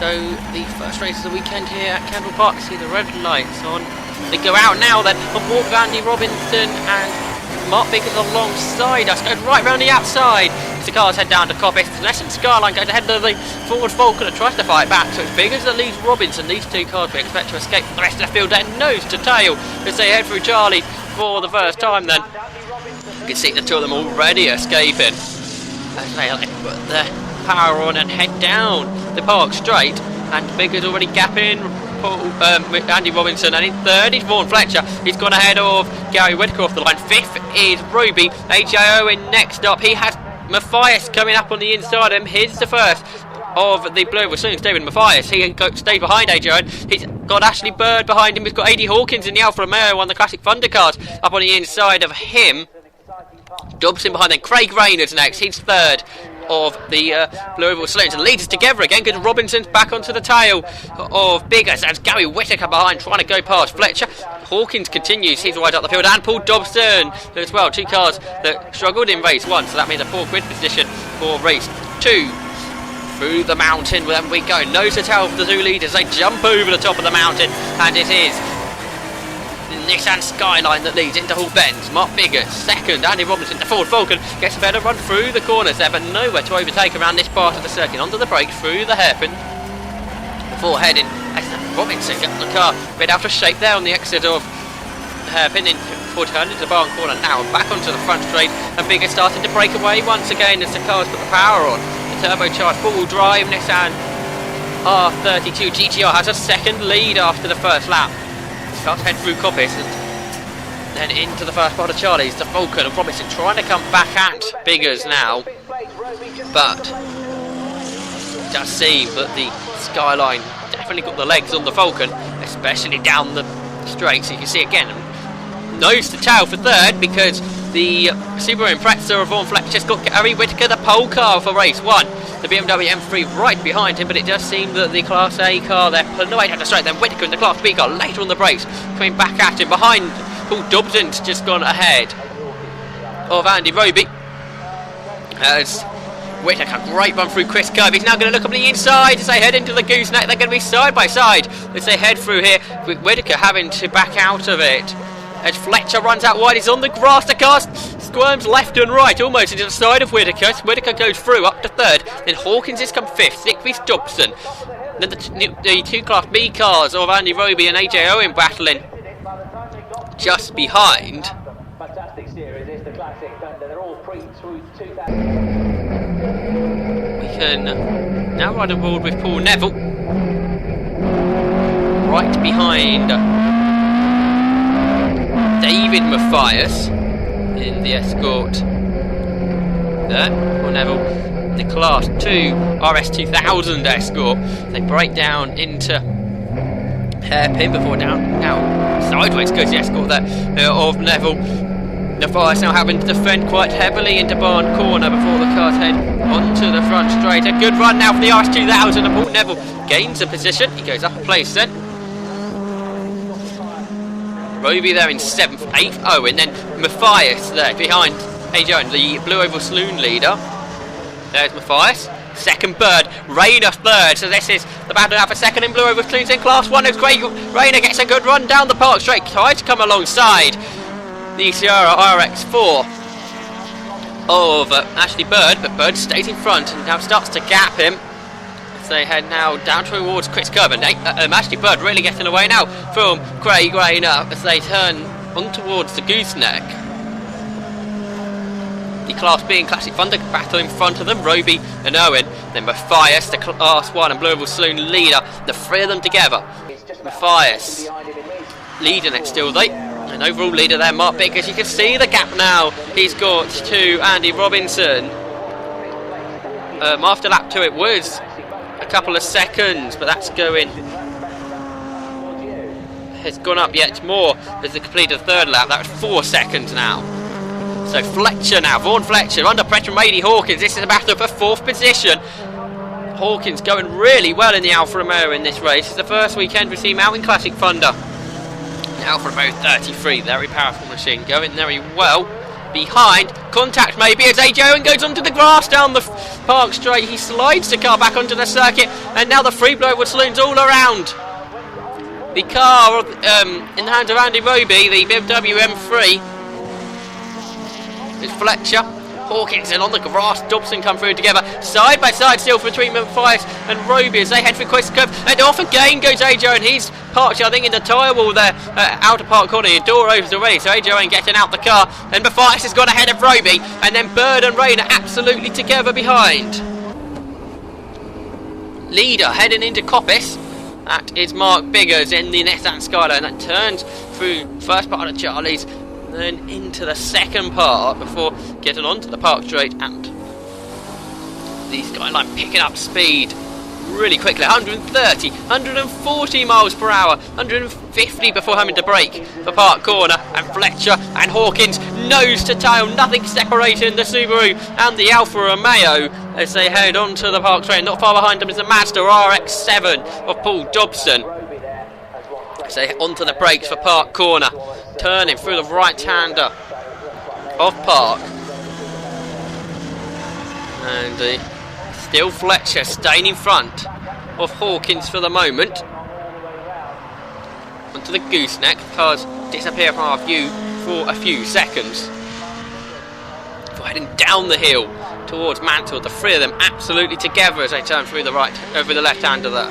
So the first race of the weekend here at Cadwell Park, see the red lights on. They go out now then, on board with Andy Robinson and Mark Biggers alongside us, going right round the outside. As the cars head down to Coppice, Lesson Skyline goes ahead of the Ford Falcon and tries to fight back. So it's Biggers that leads Robinson. These two cars we expect to escape from the rest of the field then nose to tail as they head through Charlie for the first time then. You can see the two of them already escaping as they put their power on and head down the park straight. And Biggers already gapping Andy Robinson, and in third is Vaughan Fletcher. He's gone ahead of Gary Whitaker off the line. Fifth is Ruby. AJ Owen next up. He has Matthias coming up on the inside of him. Here's the first of the Blue Saloons, David Matthias. He stays behind AJ Owen. He's got Ashley Bird behind him. He's got AD Hawkins in the Alfa Romeo on the Classic Thunder cars up on the inside of him. Dobson behind them. Craig Raynor's next. He's third of the Blue Saloons, and leads us together again because Robinson's back onto the tail of Biggers as Gary Whitaker behind trying to go past Fletcher. Hawkins continues, he's right up the field, and Paul Dobson as well. Two cars that struggled in race one, so that means a poor grid position for race two. Through the mountain, then we go, nose to tail for the two leaders. They jump over the top of the mountain, and it is Nissan Skyline that leads into Hall Bends. Mark Biggers second, Andy Robinson, the Ford Falcon gets a better run through the corners there, but nowhere to overtake around this part of the circuit. Onto the brakes through the hairpin before heading as Robinson gets the car a bit out of shape there on the exit of hairpin before turning into the barn corner. Now back onto the front straight, and Biggers starting to break away once again as the cars put the power on. The turbocharged four-wheel drive Nissan R32 GTR has a second lead after the first lap. Starts to head through Coppice and then into the first part of Charlie's. The Falcon and Robinson trying to come back at Biggers now, but it does seem that the Skyline definitely got the legs on the Falcon, especially down the straight. So you can see again, nose to tail for third because the Subaru Impreza of Vaughan Fletcher's got Gary Whitaker, the pole car for race one. The BMW M3 right behind him, but it does seem that the Class A car there pulling away down the straight. Then Whitaker in the Class B car later on the brakes, coming back at him behind. Paul Dobson's just gone ahead of Andy Roby as Whitaker, great run through Chris Curve. He's now going to look up the inside as they head into the gooseneck. They're going to be side by side as they head through here, with Whitaker having to back out of it. As Fletcher runs out wide, he's on the grass. The car squirms left and right, almost into the side of Whitaker. Whitaker goes through up to third. Then Hawkins has come fifth. Sixth is Dobson. Then the two Class B cars of Andy Roby and AJ Owen battling just behind. Fantastic series. It's the Classic Thunder. They're all through 2000. We can now ride aboard with Paul Neville right behind David Matthias in the Escort there. Paul Neville, the Class 2 RS2000 Escort. They break down into hairpin before now sideways goes the Escort there of Neville. Matthias now having to defend quite heavily into barn corner before the cars head onto the front straight. A good run now for the RS2000, and Paul Neville gains a position. He goes up a place then. Roby there in 7th, 8th Owen, then Matthias there behind AJ Owen, the Blue Oval Saloon leader. There's Matthias. Second Bird, Rayner third. So this is the battle now for second in Blue Oval Saloons in Class 1. It's great. Rayner gets a good run down the park straight. Tries to come alongside the Sierra RX4 of Ashley Bird, but Bird stays in front and now starts to gap him. They head now down towards Chris Curve, and Ashley Bird really getting away now from Craig Rayner as they turn on towards the gooseneck. The Class B and Classic Thunder battle in front of them, Roby and Owen. Then Matthias, the Class 1 and Blue Oval Saloon leader, the three of them together. Matthias leading it still, an overall leader there, Mark Biggers. You can see the gap now he's got to Andy Robinson. After lap 2 it was a couple of seconds, but that's has gone up yet more as they completed the third lap. That was 4 seconds now. So Fletcher now, Vaughan Fletcher under pressure from AD Hawkins. This is a battle for 4th position. Hawkins going really well in the Alfa Romeo in this race. It's the first weekend we've seen him out in Classic Thunder. The Alfa Romeo 33, very powerful machine, going very well. Behind, contact maybe as AJ Owen goes onto the grass down the Park straight. He slides the car back onto the circuit, and now the free blow with Saloons all around. The car in the hands of Andy Roby, the BMW M3. It's Fletcher, Hawkinson on the grass, Dobson come through together, side by side still between Matthias and Roby as they head for Quest Curve, and off again goes AJ, and he's parked, I think, in the tyre wall there, outer park corner. Your door opens already, so AJ ain't getting out the car, and Matthias has gone ahead of Roby, and then Bird and Rain are absolutely together behind. Leader heading into Coppice. That is Mark Biggers in the Nissan Skyline. That turns through first part of Charlie's, then into the second part before getting onto the Park Straight, and the Skyline picking up speed really quickly. 130, 140 miles per hour, 150 before having to brake for Park Corner, and Fletcher and Hawkins nose to tail, nothing separating the Subaru and the Alfa Romeo as they head onto the Park Straight. Not far behind them is the Mazda RX-7 of Paul Dobson. So onto the brakes for Park Corner, turning through the right-hander of Park, and still Fletcher staying in front of Hawkins for the moment. Onto the gooseneck, cars disappear from our view for a few seconds. Before heading down the hill towards Mansfield, the three of them absolutely together as they turn through the over the left-hander there.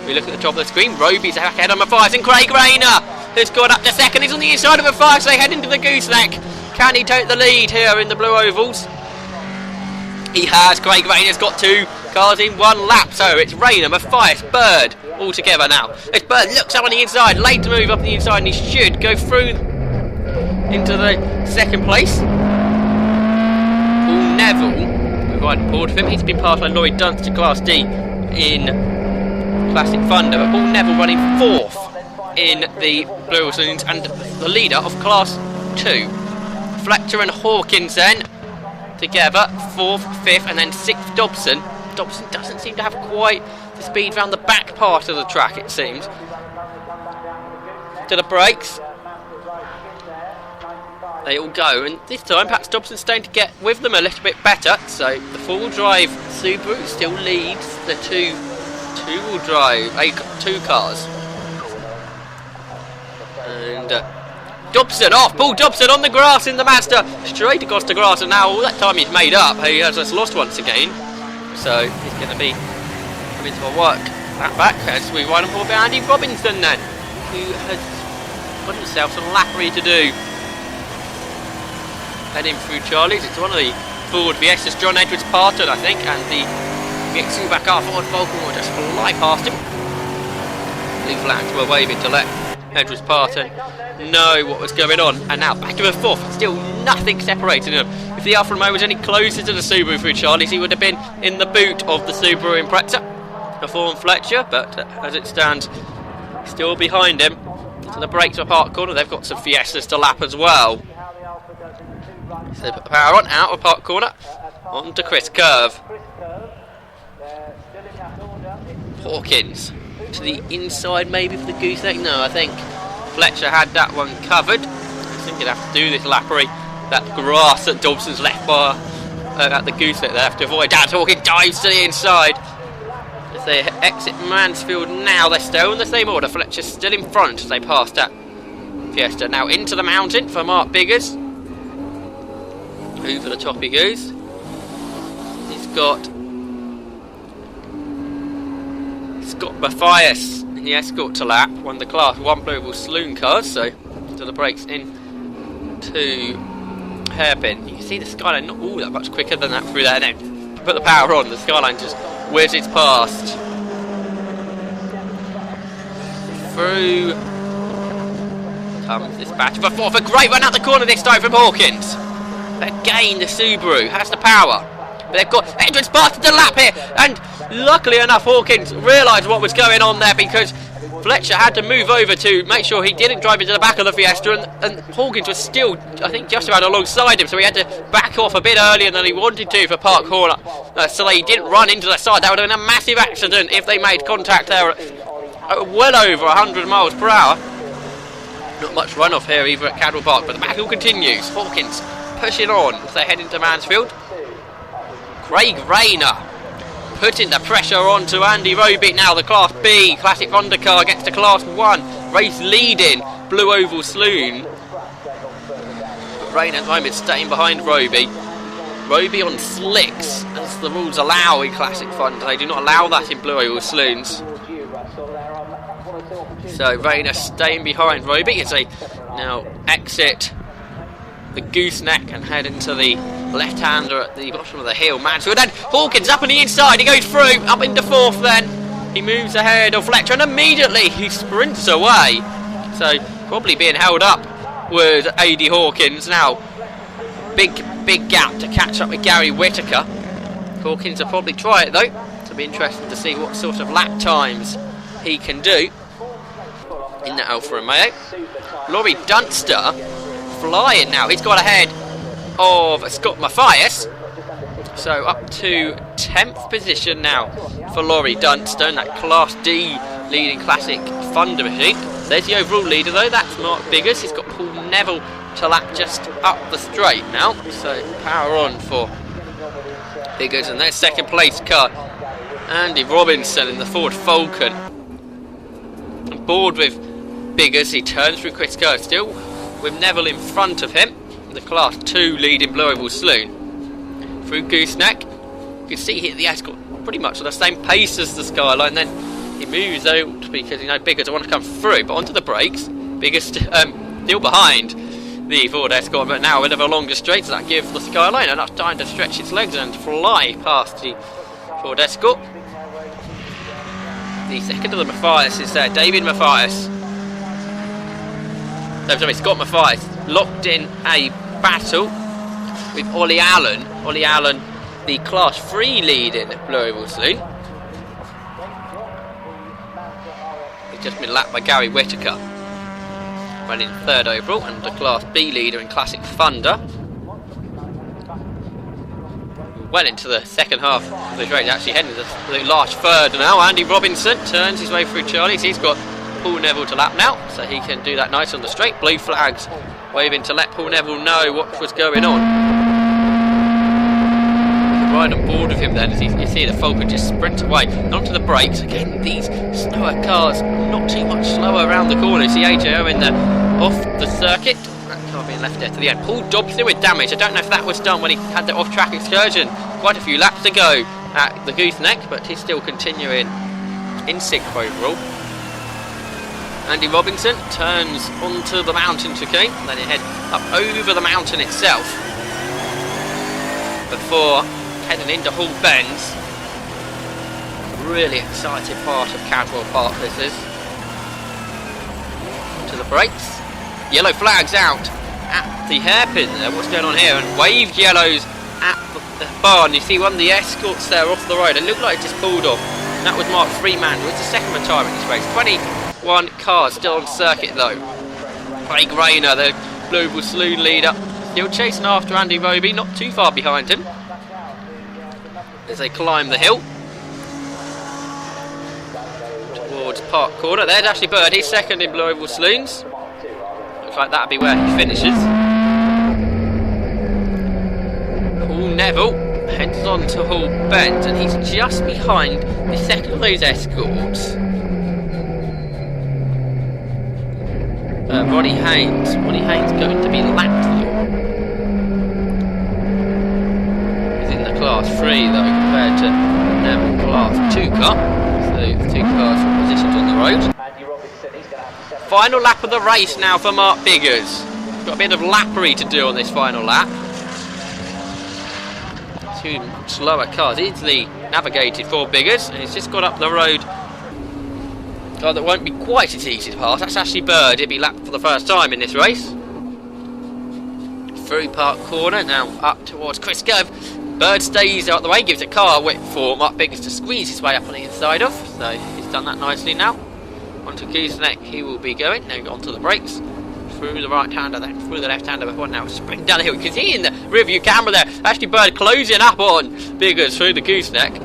We look at the top of the screen. Roby's ahead on Matthias, and Craig Rayner has gone up to second. He's on the inside of Matthias. They head into the gooseneck. Can he take the lead here in the blue ovals? He has. Craig Rayner's got two cars in one lap. So it's Rayner, Matthias, Bird all together now. As Bird looks up on the inside, late to move up the inside, and he should go through into the second place. Paul Neville, we've riding forward with him. He's been passed by Lloyd Dunst to Class D in Classic Thunder, but Paul Neville running fourth in the Blue Saloons and the leader of Class 2. Fletcher and Hawkins then together, 4th, 5th, and then 6th Dobson. Dobson doesn't seem to have quite the speed around the back part of the track, it seems. To the brakes. They all go, and this time perhaps Dobson's starting to get with them a little bit better, so the four-wheel drive Subaru still leads the two-wheel drive, two cars. And Dobson off, Paul Dobson on the grass in the Mazda, straight across the grass, and now all that time he's made up, he has just lost once again. So he's going to be coming to a work that back as we ride on board by Andy Robinson then, who has got himself some lappery to do. Heading through Charlie's, it's one of the Ford Fiestas, John Edwards Parton I think, and the Mitsubishi car Ford Falcon will just fly past him. Blue flags were waving to let Edwards Parton know what was going on, and now back to a fourth, still nothing separating them. If the Alfa Romeo was any closer to the Subaru through Charlie's, he would have been in the boot of the Subaru Impreza, before Fletcher, but as it stands, still behind him. To the brakes for Park Corner, they've got some Fiestas to lap as well. So they put the power on, out of Park Corner, on to Chris Curve. Hawkins to the inside maybe for the gooseneck. No, I think Fletcher had that one covered. I think he'd have to do this lappery. That grass that Dobson's left by at the gooseneck, they have to avoid. Down Hawkins dives to the inside. As they exit Mansfield now, they're still in the same order. Fletcher's still in front as they pass that Fiesta. Now into the mountain for Mark Biggers. Over the top he goes. He's got Matthias in the escort to lap, one of the Class 1 Blue Saloon cars, so to the brakes in to hairpin. You can see the Skyline not all that much quicker than that through there. Then put the power on, the Skyline just whizzes past. Through comes this batch of a fourth, a great run out the corner this time from Hawkins. Again the Subaru has the power. But they've got Edwards past the lap here, and luckily enough Hawkins realised what was going on there, because Fletcher had to move over to make sure he didn't drive into the back of the Fiesta, and Hawkins was still, I think, just about alongside him, so he had to back off a bit earlier than he wanted to for Park Corner, so he didn't run into the side. That would have been a massive accident if they made contact there at well over 100 miles per hour. Not much runoff here either at Cadwell Park, but the battle continues. Hawkins pushing on as they head into Mansfield. Craig Rayner putting the pressure onto Andy Roby. Now the Class B Classic Honda car gets to Class 1. Race leading Blue Oval Saloon. But Rayner at the moment staying behind Roby. Roby on slicks, as the rules allow in Classic Fund. They do not allow that in Blue Oval Saloons. So Rayner staying behind Roby as they now exit the gooseneck and head into the left-hander at the bottom of the hill. Mansfield, then Hawkins up on the inside, he goes through, up into 4th then. He moves ahead of Fletcher and immediately he sprints away. So probably being held up with A.D. Hawkins. Now big gap to catch up with Gary Whittaker. Hawkins will probably try it though. It'll be interesting to see what sort of lap times he can do in the Alfa Romeo. Laurie Dunster flying now. He's got ahead of Scott Mathias. So up to 10th position now for Laurie Dunster in that Class D leading Classic Thunder machine. There's the overall leader though, that's Mark Biggers. He's got Paul Neville to lap just up the straight now. So power on for Biggers, and their second place car, Andy Robinson in the Ford Falcon. On board with Biggers, he turns through Chris Kerr still with Neville in front of him. The Class 2 leading Blue Oval Saloon. Through Gooseneck, you can see here the Escort pretty much on the same pace as the Skyline. Then he moves out because Biggers don't want to come through, but onto the brakes. Biggers still behind the Ford Escort, but now a bit of a longer straight, so that gives the Skyline enough time to stretch its legs and fly past the Ford Escort. The second of the Mathias is there, David Mathias. Scott Mathias locked in a battle with Ollie Allen. Ollie Allen, the Class 3 lead in Blue Oval Saloon. He's just been lapped by Gary Whittaker, running 3rd overall, and the Class B leader in Classic Thunder. Well into the second half of the race, actually heading to the last 3rd now. Andy Robinson turns his way through Charlie, so he's got Paul Neville to lap now, so he can do that nice on the straight. Blue flags waving to let Paul Neville know what was going on. You can ride on board with him then, as you see the Falcon just sprint away. And onto the brakes. Again, these slower cars, not too much slower around the corner. You see AJO in the off the circuit. That car being left there to the end. Paul Dobson with damage. I don't know if that was done when he had the off-track excursion quite a few laps ago at the gooseneck, but he's still continuing in 6th overall. Andy Robinson turns onto the mountain chicane, then he heads up over the mountain itself before heading into Hall Bends. Really exciting part of Cadwell Park this is. To the brakes. Yellow flags out at the hairpin there. What's going on here? And waved yellows at the barn. You see one of the Escorts there off the road. It looked like it just pulled off. And that was Mark Freeman, who was the second retirement in this race. 21 cars still on circuit though. Craig Rayner, the Blue Oval Saloon leader, still chasing after Andy Roby, not too far behind him as they climb the hill towards Park Corner. There's Ashley Bird, he's second in Blue Oval Saloons. Looks like that'll be where he finishes. Paul Neville heads on to Hall Bend, and he's just behind the second of those Escorts. Ronnie Haynes going to be lapped though. He's in the Class 3 though, compared to Neville Class 2 car. So the 2 cars are positioned on the road. Final lap of the race now for Mark Biggers. He's got a bit of lappery to do on this final lap. 2 slower cars, easily navigated for Biggers, and he's just got up the road. Oh, that won't be quite as easy to pass. That's Ashley Bird. He'll be lapped for the first time in this race. Through Park Corner, now up towards Chris Gove. Bird stays out the way, gives a car width for Mark Biggers to squeeze his way up on the inside of. So he's done that nicely now. Onto Gooseneck he will be going. Now onto the brakes. Through the right-hander, then through the left-hander before now sprint down the hill. You can see in the rear-view camera there, Ashley Bird closing up on Biggers through the Gooseneck.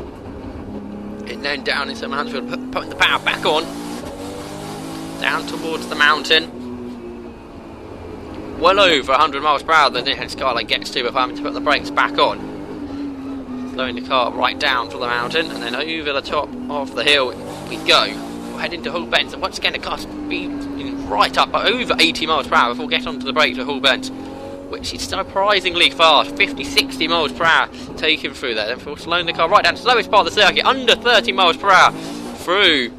And then down into Mansfield, putting the power back on. Down towards the mountain. Well over 100 miles per hour the near-hand Skyline gets to before having to put the brakes back on. slowing the car right down to the mountain, and then over the top of the hill we go. We'll head into Hull Bends, and once again the car's speeding right up by over 80 miles per hour before we get onto the brakes at Hull Bends, which is surprisingly fast, 50-60 miles per hour taking through there. Then before slowing the car right down to the slowest part of the circuit, under 30 miles per hour through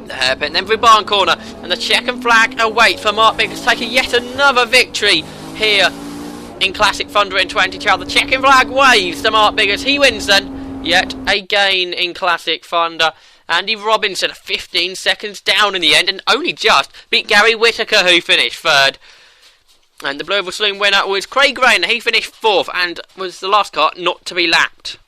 the hairpin, then through Barn Corner, and the checkered flag awaits for Mark Biggers taking yet another victory here in Classic Thunder in 2012. The checkered flag waves to Mark Biggers. He wins then yet again in Classic Thunder. Andy Robinson 15 seconds down in the end, and only just beat Gary Whittaker, who finished third. And the Blue Saloon winner was Craig Rayner. He finished fourth and was the last car not to be lapped.